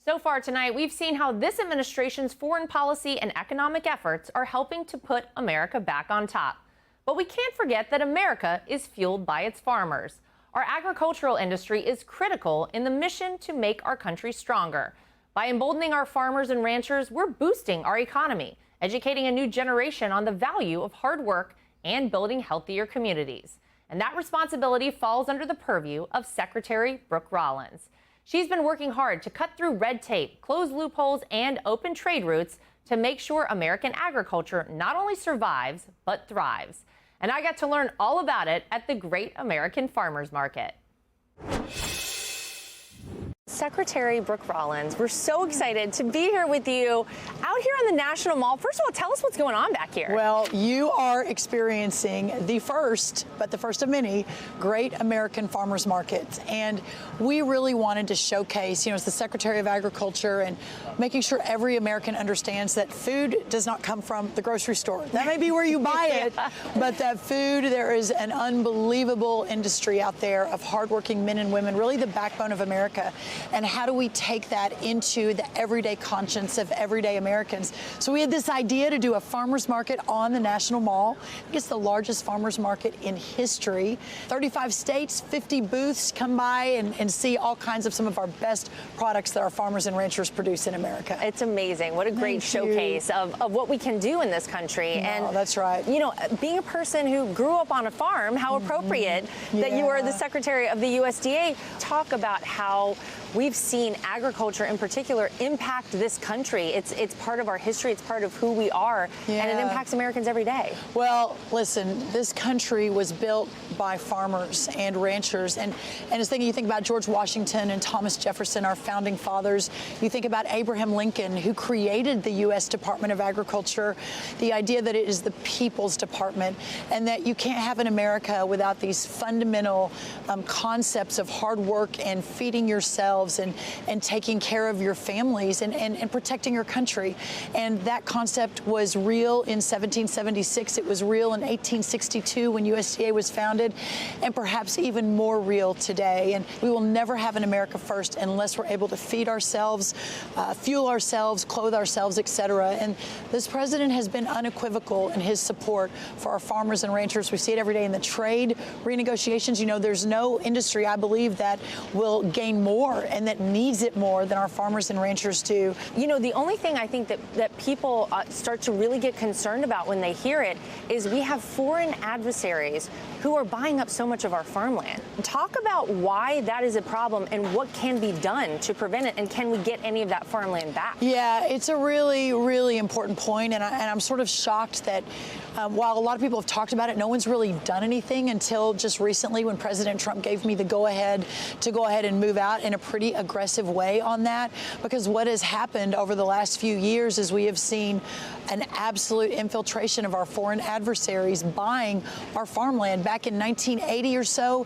So far tonight, we've seen how this administration's foreign policy and economic efforts are helping to put America back on top. But we can't forget that America is fueled by its farmers. Our agricultural industry is critical in the mission to make our country stronger. By emboldening our farmers and ranchers, we're boosting our economy, educating a new generation on the value of hard work and building healthier communities. And that responsibility falls under the purview of Secretary Brooke Rollins. She's been working hard to cut through red tape, close loopholes, and open trade routes to make sure American agriculture not only survives, but thrives. And I got to learn all about it at the Great American Farmers Market. Secretary Brooke Rollins, we're so excited to be here with you out here on the National Mall. First of all, tell us what's going on back here. Well, you are experiencing the first, but the first of many, Great American Farmers Markets. And we really wanted to showcase, as the Secretary of Agriculture, and making sure every American understands that food does not come from the grocery store. That may be where you buy it, but that food, there is an unbelievable industry out there of hardworking men and women, really the backbone of America. And how do we take that into the everyday conscience of everyday Americans? So we had this idea to do a farmers market on the National Mall. It's the largest farmers market in history. 35 states, 50 booths. Come by and see all kinds of some of our best products that our farmers and ranchers produce in America. It's amazing. What a great showcase of what we can do in this country. And that's right. Being a person who grew up on a farm, how appropriate that you are the Secretary of the USDA. Talk about how we've seen agriculture in particular impact this country. It's part of our history. It's part of who we are, and it impacts Americans every day. Well, listen, this country was built by farmers and ranchers. And it's thinking, you think about George Washington and Thomas Jefferson, our founding fathers. You think about Abraham Lincoln, who created the U.S. Department of Agriculture, the idea that it is the people's department, and that you can't have an America without these fundamental concepts of hard work and feeding yourselves and taking care of your families and protecting your country. And that concept was real in 1776. It was real in 1862 when USDA was founded, and perhaps even more real today. And we will never have an America first unless we're able to feed ourselves, fuel ourselves, clothe ourselves, etc. And this president has been unequivocal in his support for our farmers and ranchers. We see it every day in the trade renegotiations. There's no industry, I believe, that will gain more and that needs it more than our farmers and ranchers do. The only thing I think that people start to really get concerned about when they hear it is we have foreign adversaries who are buying up so much of our farmland. Talk about why that is a problem and what can be done to prevent it, and can we get any of that farmland back? Yeah, it's a really, really important point, and I'm sort of shocked that while a lot of people have talked about it, no one's really done anything until just recently when President Trump gave me the go-ahead and move out in a pretty aggressive way on that. Because what has happened over the last few years is we have seen an absolute infiltration of our foreign adversaries buying our farmland. Back in 1980 or so,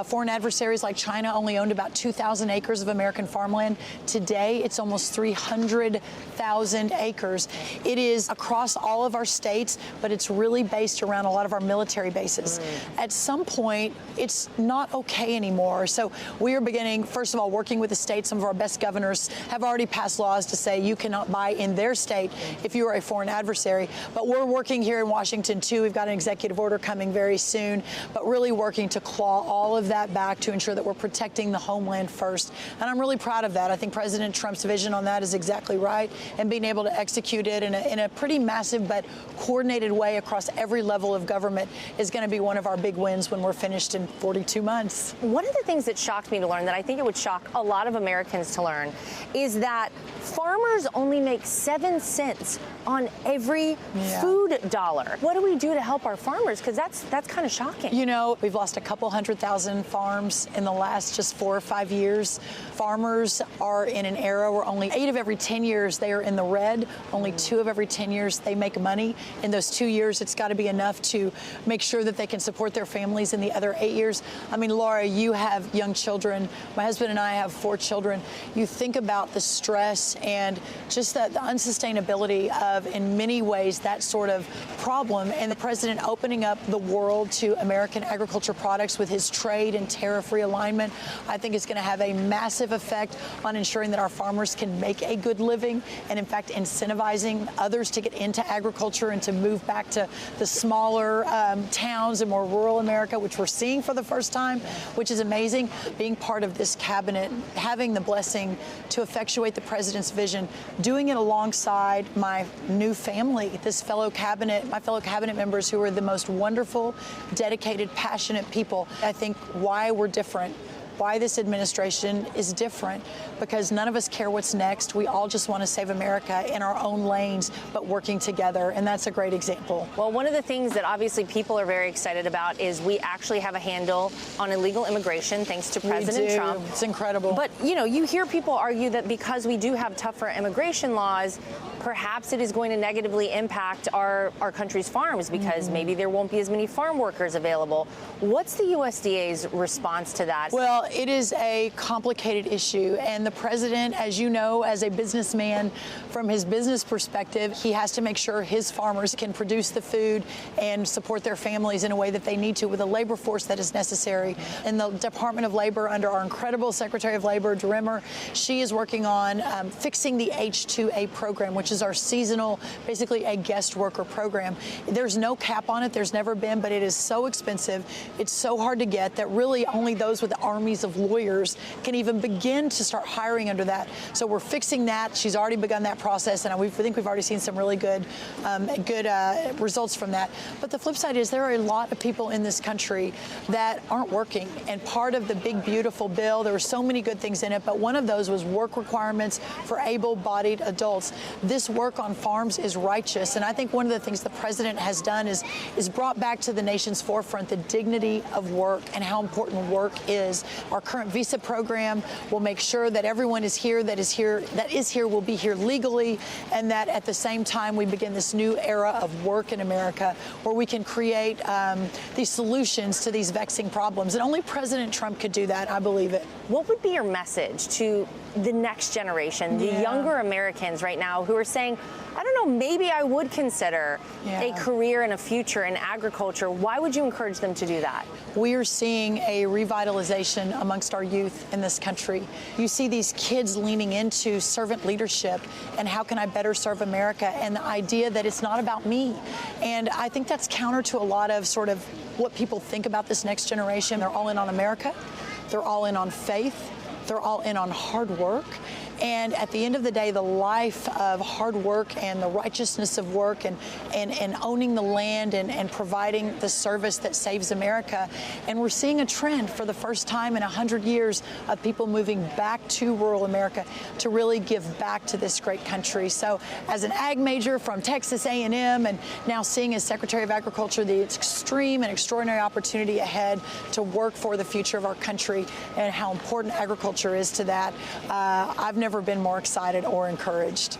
foreign adversaries like China only owned about 2,000 acres of American farmland. Today, it's almost 300,000 acres. It is across all of our states, but it's really based around a lot of our military bases. At some point, it's not okay anymore. So we are beginning, first of all, working with the states. Some of our best governors have already passed laws to say you cannot buy in their state if you are a foreign adversary. But we're working here in Washington, too. We've got an executive order coming very soon, but really working to claw all of that back to ensure that we're protecting the homeland first. And I'm really proud of that. I think President Trump's vision on that is exactly right, and being able to execute it in a pretty massive but coordinated way across every level of government is going to be one of our big wins when we're finished in 42 months. One of the things that shocked me to learn, that I think it would shock a lot of Americans to learn, is that farmers only make 7 cents on every food dollar. What do we do to help our farmers? Because that's kind of shocking. We've lost a couple 100,000 farms in the last just 4 or 5 years. Farmers are in an era where only 8 of every 10 years they are in the red. Only 2 of every 10 years they make money. In those 2 years, it's got to be enough to make sure that they can support their families in the other 8 years. I mean, Laura, you have young children. My husband and I have 4 children. You think about the stress and just the unsustainability of, in many ways, that sort of problem, and the president opening up the world to American agriculture products with his trade and tariff realignment. I think it's going to have a massive effect on ensuring that our farmers can make a good living and, in fact, incentivizing others to get into agriculture and to move back to the smaller towns and more rural America, which we're seeing for the first time, which is amazing. Being part of this cabinet, having the blessing to effectuate the president's vision, doing it alongside my new family, my fellow cabinet members who are the most wonderful, dedicated, passionate people. I think why we're different, why this administration is different, because none of us care what's next. We all just want to save America in our own lanes, but working together, and that's a great example. Well, one of the things that obviously people are very excited about is we actually have a handle on illegal immigration thanks to President Trump. It's incredible. But, you know, you hear people argue that because we do have tougher immigration laws, perhaps it is going to negatively impact our country's farms because maybe there won't be as many farm workers available. What's the USDA's response to that? Well, it is a complicated issue, and the president, as you know, as a businessman, from his business perspective, he has to make sure his farmers can produce the food and support their families in a way that they need to with a labor force that is necessary. In the Department of Labor, under our incredible Secretary of Labor, Drimmer, she is working on fixing the H-2A program, which is our seasonal, basically a guest worker program. There's no cap on it. There's never been, but it is so expensive. It's so hard to get that really only those with armies of lawyers can even begin to start hiring under that. So we're fixing that. She's already begun that process, and I think we've already seen some really good results from that. But the flip side is there are a lot of people in this country that aren't working, and part of the big, beautiful bill, there were so many good things in it, but one of those was work requirements for able-bodied adults. This work on farms is righteous, and I think one of the things the president has done is brought back to the nation's forefront the dignity of work and how important work is. Our current visa program will make sure that everyone that is here will be here legally, and that at the same time we begin this new era of work in America where we can create these solutions to these vexing problems. And only President Trump could do that. I believe it. What would be your message to the next generation, the younger Americans right now who are saying, I don't know, maybe I would consider a career and a future in agriculture? Why would you encourage them to do that? We are seeing a revitalization amongst our youth in this country. You see these kids leaning into servant leadership and how can I better serve America, and the idea that it's not about me. And I think that's counter to a lot of sort of what people think about this next generation. They're all in on America. They're all in on faith. They're all in on hard work. And at the end of the day, the life of hard work and the righteousness of work and owning the land and providing the service that saves America. And we're seeing a trend for the first time in 100 years of people moving back to rural America to really give back to this great country. So as an ag major from Texas A&M and now seeing as Secretary of Agriculture the extreme and extraordinary opportunity ahead to work for the future of our country and how important agriculture is to that, I've never been more excited or encouraged.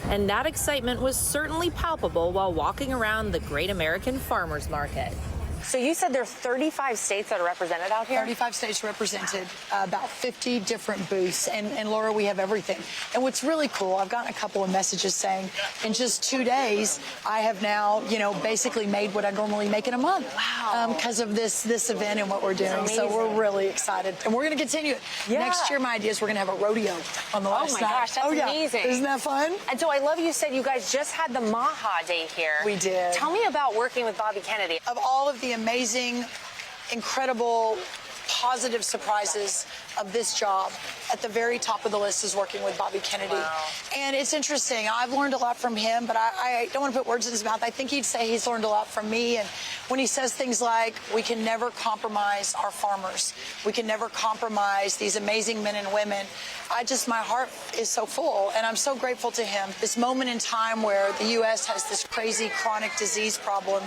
And that excitement was certainly palpable while walking around the Great American Farmers Market. So you said there are 35 states that are represented out here? 35 states represented, about 50 different booths. And Laura, we have everything. And what's really cool, I've gotten a couple of messages saying, in just 2 days, I have now, basically made what I normally make in a month. Wow. Because of this event and what we're doing. So we're really excited. And we're going to continue it. Yeah. Next year, my idea is we're going to have a rodeo on the last night. Oh, my gosh, that's amazing. Isn't that fun? And so I love you said you guys just had the Maha Day here. We did. Tell me about working with Bobby Kennedy. Of all of the amazing, incredible, positive surprises of this job, at the very top of the list is working with Bobby Kennedy. Wow. And it's interesting. I've learned a lot from him, but I don't want to put words in his mouth. I think he'd say he's learned a lot from me. And when he says things like, we can never compromise our farmers, we can never compromise these amazing men and women, my heart is so full, and I'm so grateful to him. This moment in time where the U.S. has this crazy chronic disease problem,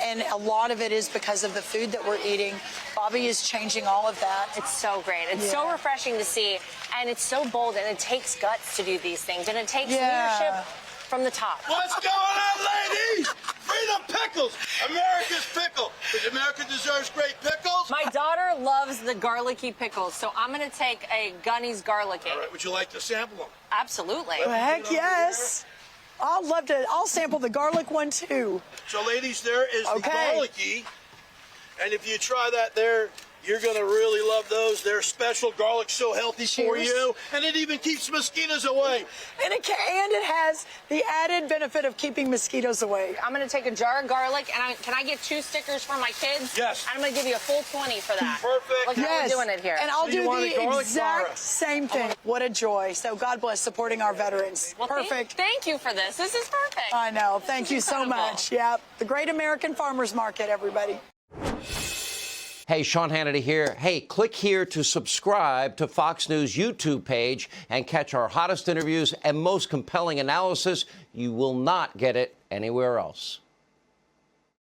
and a lot of it is because of the food that we're eating. Bobby is changing all of that. It's so great. It's so refreshing to see, and it's so bold, and it takes guts to do these things, and it takes leadership from the top. What's going on, ladies? Freedom pickles! America's pickle! Because America deserves great pickles. My daughter loves the garlicky pickles, so I'm going to take a Gunny's garlicky. All right, would you like to sample them? Absolutely. Heck yes. I'll sample the garlic one too. So, ladies, there is the garlicky. And if you try that there, you're going to really love those. They're special. Garlic's so healthy for you. And it even keeps mosquitoes away. And it has the added benefit of keeping mosquitoes away. I'm going to take a jar of garlic, and can I get 2 stickers for my kids? Yes. I'm going to give you a full 20 for that. Perfect. Look how we're doing it here. And I'll do the exact Lara? same thing. What a joy. So God bless supporting our veterans. Well, Perfect. Thank you for this. This is perfect. I know. Thank you so incredible. much. Yep. The Great American Farmers Market, everybody. Hey, Sean Hannity here. Hey, click here to subscribe to Fox News YouTube page and catch our hottest interviews and most compelling analysis. You will not get it anywhere else.